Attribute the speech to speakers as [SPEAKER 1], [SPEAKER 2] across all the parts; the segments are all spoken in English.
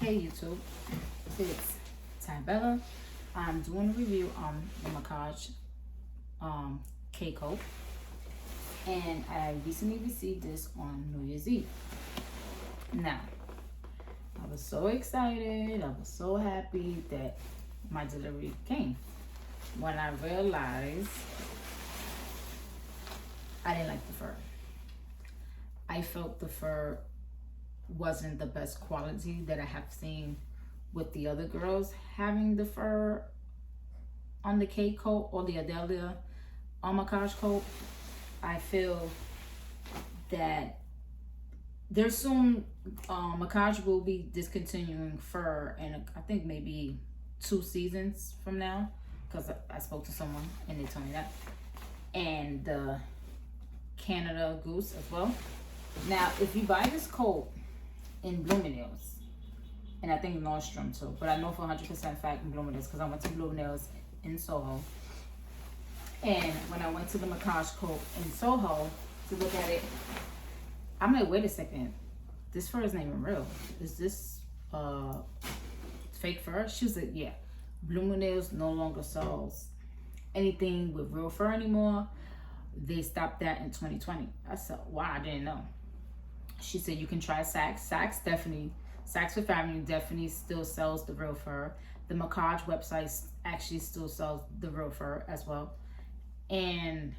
[SPEAKER 1] Hey YouTube, it's Tabella. I'm doing a review on the Mackage Kay Coat, and I recently received this on New Year's Eve. Now, I was so excited, I was so happy that my delivery came. When I realized I didn't like the fur. I felt the fur wasn't the best quality that I have seen with the other girls having the fur on the Kay Coat or the Adelia Mackage Coat. I feel that there's soon Mackage will be discontinuing fur, and I think maybe 2 seasons from now, because I spoke to someone and they told me that, and the Canada Goose as well. Now, if you buy this coat in Bloomingdale's, and I think Nordstrom too, but I know for 100% fact in Bloomingdale's because I went to Bloomingdale's in Soho. And when I went to the Mackage Coat in Soho to look at it, I'm like, wait a second, this fur isn't even real. Is this fake fur? She was like, yeah, Bloomingdale's no longer sells anything with real fur anymore. They stopped that in 2020. I said, wow, I didn't know. She said you can try Saks. Saks Fifth Avenue definitely still sells the real fur. The Mackage website actually still sells the real fur as well. And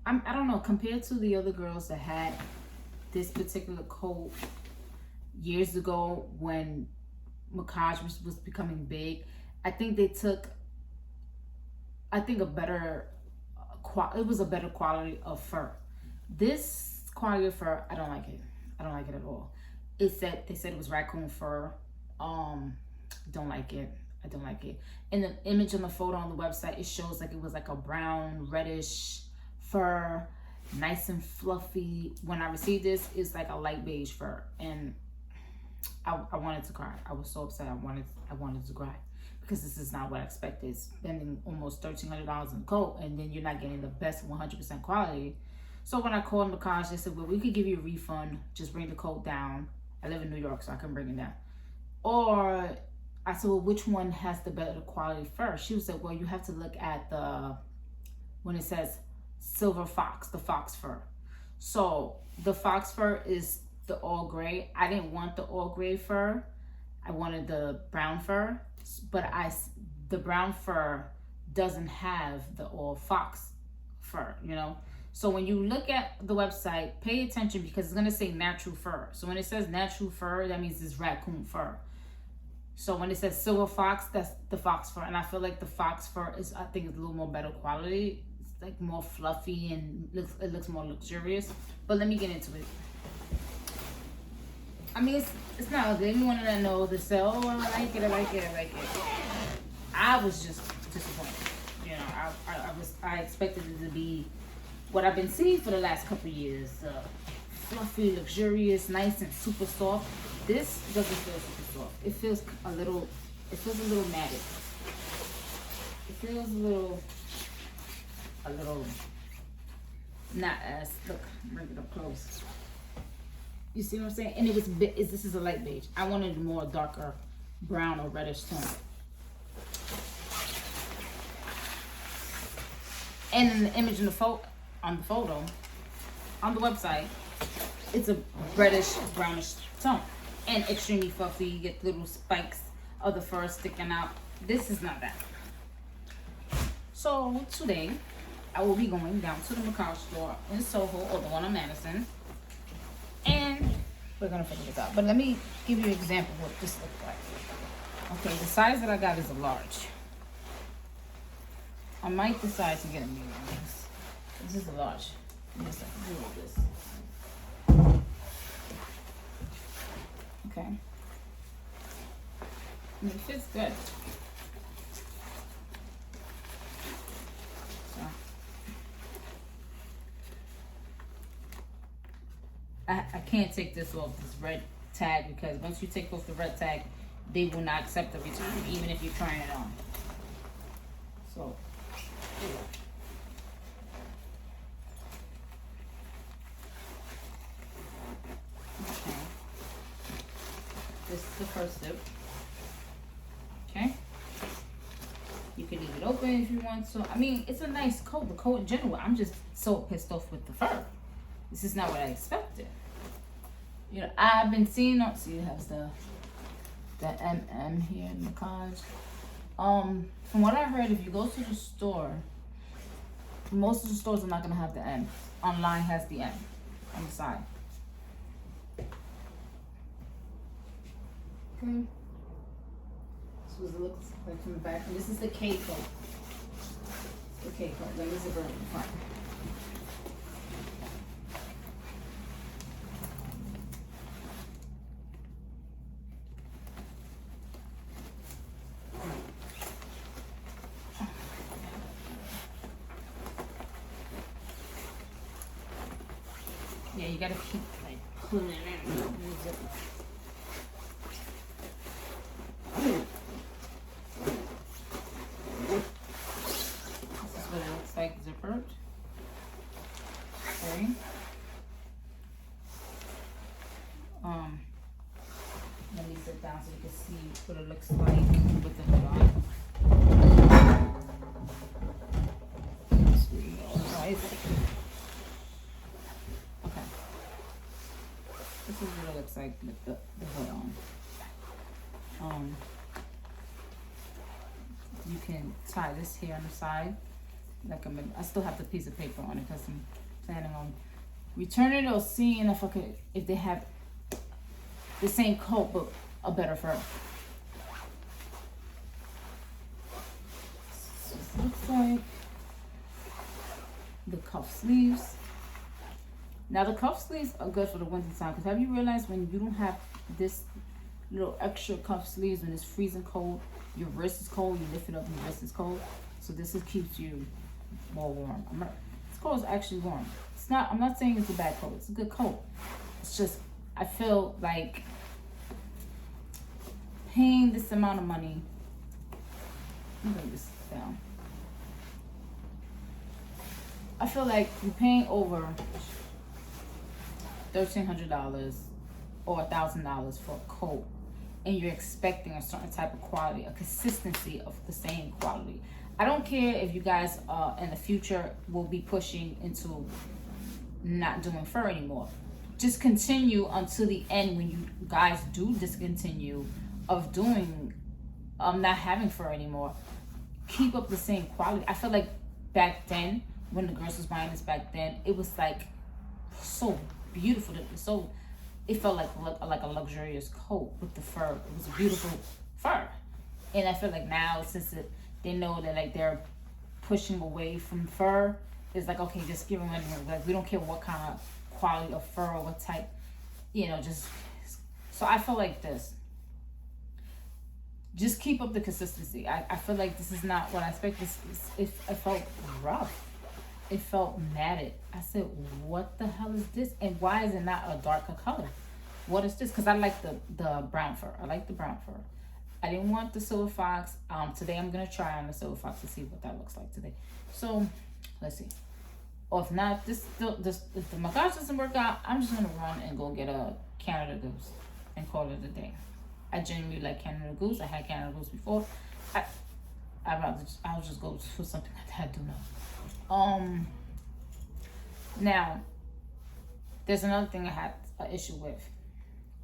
[SPEAKER 1] I don't know, compared to the other girls that had this particular coat years ago when Mackage was becoming big, I think they took, it was a better quality of fur. This quality of fur, I don't like it. I don't like it at all. They said it was raccoon fur. Don't like it. I don't like it. In the image on the photo on the website, it shows like it was like a brown, reddish fur, nice and fluffy. When I received this, it's like a light beige fur, and I wanted to cry. I was so upset. I wanted to cry because this is not what I expected. Spending almost $1,300 on a coat, and then you're not getting the best 100% quality. So when I called Mackage, they said, well, we could give you a refund. Just bring the coat down. I live in New York, so I can bring it down. Or I said, well, which one has the better quality first? She was like, well, you have to look at when it says silver fox, the fox fur. So the fox fur is the all gray. I didn't want the all gray fur. I wanted the brown fur, but the brown fur doesn't have the all fox fur, you know? So when you look at the website, pay attention because it's going to say natural fur. So when it says natural fur, that means it's raccoon fur. So when it says silver fox, that's the fox fur. And I feel like the fox fur is, I think, it's a little more better quality. It's like more fluffy and it looks more luxurious. But let me get into it. I mean, it's not ugly. Anyone that knows they say, oh, I like it, I like it, I like it. I was just disappointed. You know, I expected it to be what I've been seeing for the last couple of years. Fluffy, luxurious, nice and super soft. This doesn't feel super soft. It feels a little matted. It feels a little not as, look, bring it up close. You see what I'm saying? And this is a light beige. I wanted more darker brown or reddish tone. And in the image in the photo, on the website, it's a reddish brownish tone and extremely fluffy. You get little spikes of the fur sticking out. This is not that. So today I will be going down to the Mackage store in Soho, or the one on Madison, and we're gonna figure this out. But let me give you an example of what this looks like. Okay, the size that I got is a large. I might decide to get a medium. This is a large. Yes, I can do this. Okay. And it fits good. So I can't take this off, this red tag, because once you take off the red tag, they will not accept the return, even if you're trying it on. So this is the first step. leave it open if you want to. I mean, it's a nice coat. The coat in general. I'm just so pissed off with the fur. This is not what I expected. You know, I've been seeing on. See, it has the MM here in Mackage. From what I heard, if you go to the store, most of the stores are not gonna have the M. Online has the M on the side. Okay. This is what it looks like from the back. And this is the Kay Coat. The Kay Coat. Let me zip it in the front. Yeah, you gotta keep like pulling it in. Zip it. Like zippered. Okay. Let me sit down so you can see what it looks like with the hood on. Okay. This is what it looks like with the hood on. You can tie this here on the side. Like I still have the piece of paper on it because I'm planning on returning it or seeing if they have the same coat but a better fur. So this looks like the cuff sleeves. Now the cuff sleeves are good for the winter time because have you realized when you don't have this little extra cuff sleeves when it's freezing cold, your wrist is cold, you lift it up and your wrist is cold. So this keeps you more warm. This coat is actually warm. It's not. I'm not saying it's a bad coat. It's a good coat. It's just I feel like paying this amount of money. Let me bring this down. I feel like you're paying over $1,300 or $1,000 for a coat, and you're expecting a certain type of quality, a consistency of the same quality. I don't care if you guys in the future will be pushing into not doing fur anymore. Just continue until the end when you guys do discontinue of doing not having fur anymore. Keep up the same quality. I feel like back then when the girls was buying this back then, it was like so beautiful. It felt like a luxurious coat with the fur. It was a beautiful fur. And I feel like now since they know that like they're pushing away from fur, it's like, okay, just give them anything. Like we don't care what kind of quality of fur or what type, just. So I feel like this. Just keep up the consistency. I feel like this is not what I expect. It felt rough. It felt matted. I said, what the hell is this? And why is it not a darker color? What is this? Because I like the brown fur. I like the brown fur. I didn't want the silver fox. Today I'm going to try on the silver fox to see what that looks like today. So, let's see. Or if not, if the Mackage doesn't work out, I'm just going to run and go get a Canada Goose and call it a day. I genuinely like Canada Goose. I had Canada Goose before. I'll just go for something like that. I don't know. Now, there's another thing I had an issue with.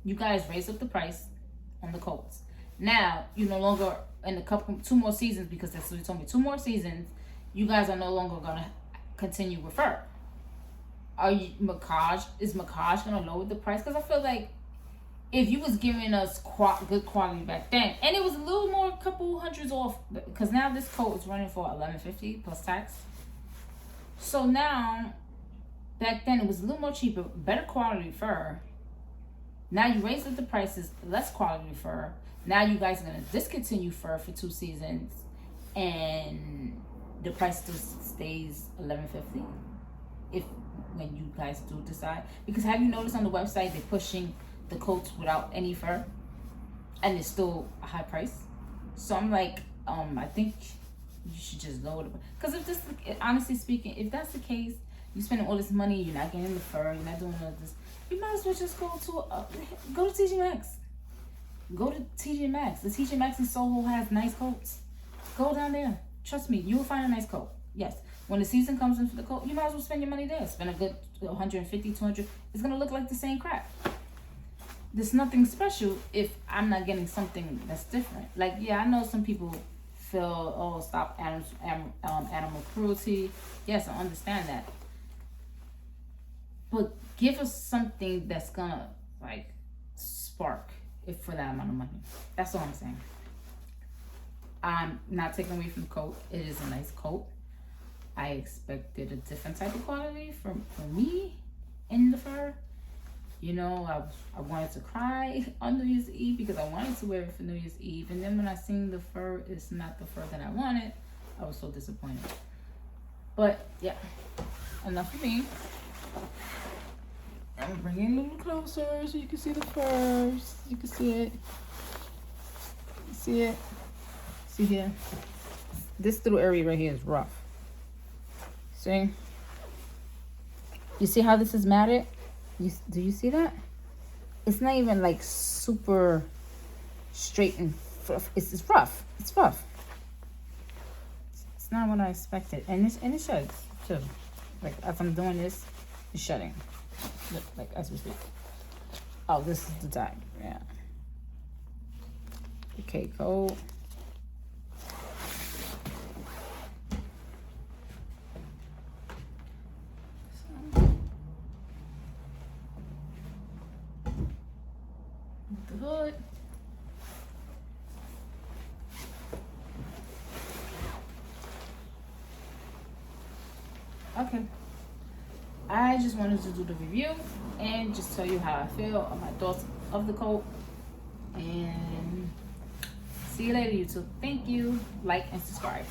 [SPEAKER 1] You guys raised up the price on the coats. Now, you no longer, in two more seasons, because that's what you told me, 2 more seasons, you guys are no longer going to continue with fur. Is Mackage going to lower the price? Because I feel like if you was giving us good quality back then, and it was a little more, a couple hundreds off, because now this coat is running for $11.50 plus tax. So now, back then it was a little more cheaper, better quality fur. Now you raised up the prices, less quality fur. Now you guys are gonna discontinue fur for 2 seasons, and the price still stays $11.50. When you guys do decide, because have you noticed on the website they're pushing the coats without any fur, and it's still a high price. So I'm like, I think you should just lower the price. Because if this, honestly speaking, if that's the case, you're spending all this money, you're not getting the fur, you're not doing all this, you might as well just go to TJ Maxx. Go to TJ Maxx. The TJ Maxx in Soho has nice coats. Go down there. Trust me, you will find a nice coat. Yes. When the season comes in for the coat, you might as well spend your money there. Spend a good 150, 200. It's going to look like the same crap. There's nothing special if I'm not getting something that's different. Like, yeah, I know some people feel, oh, stop animal cruelty. Yes, I understand that. But give us something that's going to, like, spark it for that amount of money. That's all I'm saying. I'm not taking away from the coat. It is a nice coat. I expected a different type of quality for me in the fur. You know, I wanted to cry on New Year's Eve because I wanted to wear it for New Year's Eve. And then when I seen the fur, it's not the fur that I wanted. I was so disappointed. But yeah, enough of me. I'm bringing it a little closer so you can see the fur. You can see it. You see it? See here? This little area right here is rough. See? You see how this is matted? Do you see that? It's not even like super straight and rough. It's rough. It's rough. It's not what I expected. And it sheds too. Like as I'm doing this, it's shedding. Look, like as we speak. Oh, this is the time. Yeah. The Kay Coat. The hood. Okay. I just wanted to do the review and just tell you how I feel on my thoughts of the coat. And see you later, YouTube. Thank you. Like and subscribe.